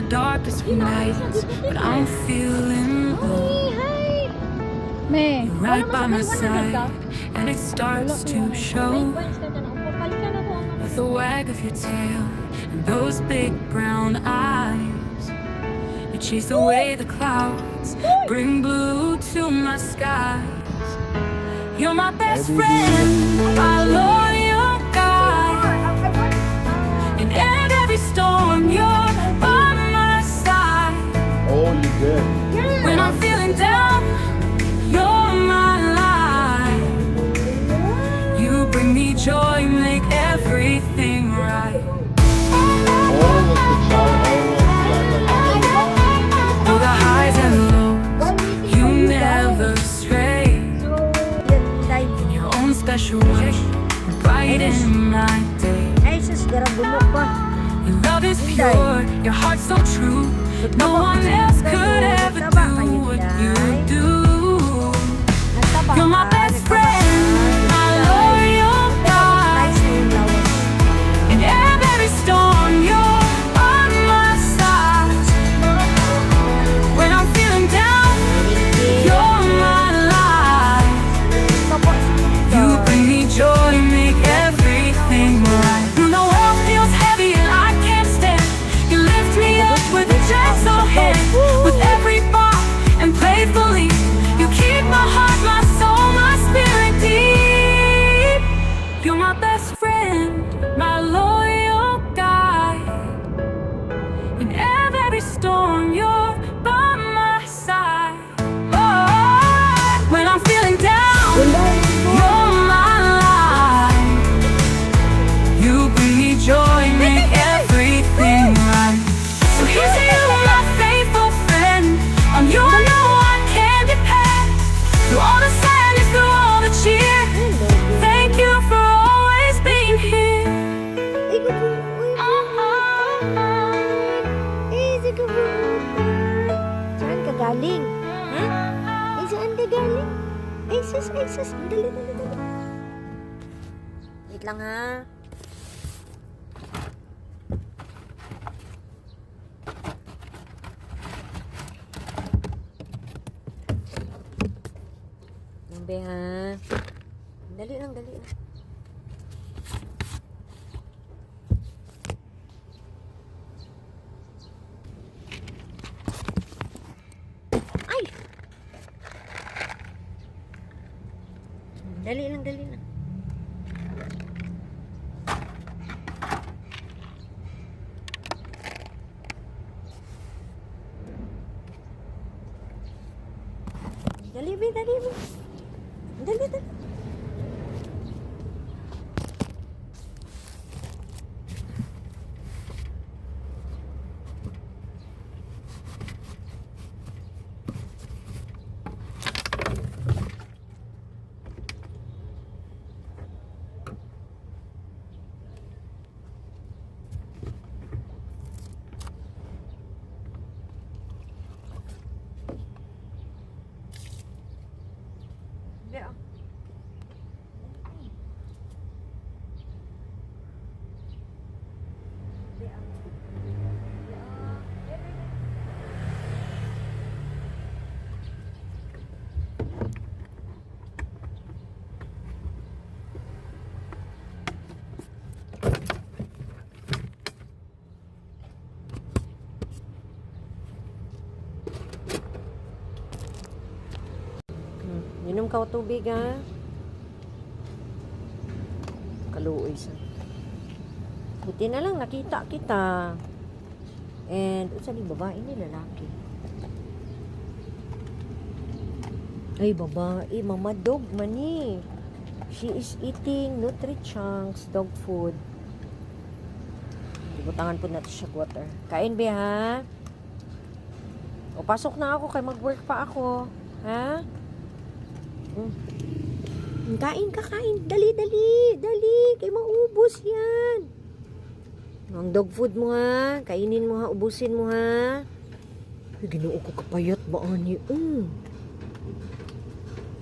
darkest of nights, but I'm feeling low. Me. You're right by my side, and it starts to show. With the wag of your tail and those big brown eyes, you chase away the clouds, bring blue to my skies. You're my best friend, my loyal guide. In every storm, you're by my side. Oh, you did. When I'm feeling down, you're my light. You bring me joy, make everything right. Oh, look the child. Through the highs and lows, you never stray. In your own special way, brighten my day. Ay, sus, garang bumok pa. Your love is pure, your heart's so true. No one else could ever do what you do. You're my best friend, my loyal guide. In every storm, you're on my side. When I'm feeling down, you're my light. You bring me joy, make everything right. When the world feels heavy and I can't stand, you lift me up with a gentle hand. With every bar and playfully, you keep my heart, my soul, my spirit deep. You're my best friend, my loyal guide. In every storm, you're by my side. Oh, when I'm feeling down, you're my light. You bring me joy, make everything right. So here's to you, my faithful friend. On you I know I can depend. Through all the sadness, through all the cheer, thank you for always being here. Saan ka galing? Ha? Ay, saan ka galing? Ay, sus. Dali. Wait lang, ha? Lambe, ha? Dali lang. Ay! Dali lang. Dali. Inom ka o tubig, ha? Kaluoy sa. Buti na lang, nakita kita. And, saan yung babae ni lalaki? Ay, babae. Mama dog, mani. She is eating Nutri-Chunks dog food. Butangan po natin siya water. Kain, be, ha? O, pasok na ako kay mag-work pa ako. Ha? Kain ka. Dali. Kay maubos yan. Ang dog food mo, ha? Kainin mo, ha? Ubusin mo, ha? Ay, ginoo ko kapayat ba, ani?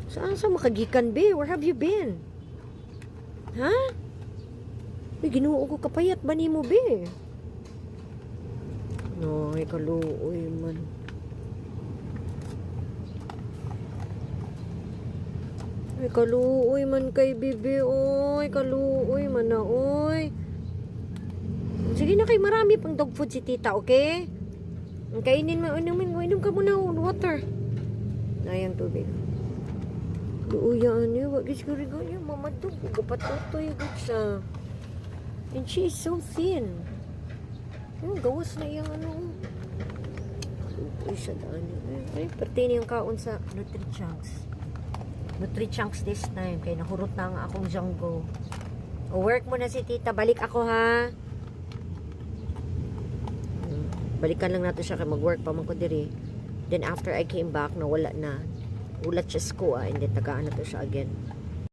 Saan sa makagikan, be? Where have you been? Ha? Ay, ginoo ko kapayat ba ni mo, be? No, ay kaluoy man. Ay kaluoy man kay bibi, oy. Kaluoy man na, oy. Sige na kay marami pang dog food si tita, okay? Ang kainin mo, inom ka muna ng water. Nayang tubig. Luuyaan niya, wag siguro niya, mamadog. Kapatutoy siya. And she is so thin. Gawas na yung ano. Uy, siya daan yun. Ay, pertini yung kaon sa Nutri-Chunks. Nutri-Chunks this time. Kaya nahurot na ang akong Django. O, work mo na si tita. Balik ako, ha? Balikan lang nato siya kay mag-work pa man ko diri. Then after I came back, nawala na. Ulat siya ko, and then tagaan na to siya again.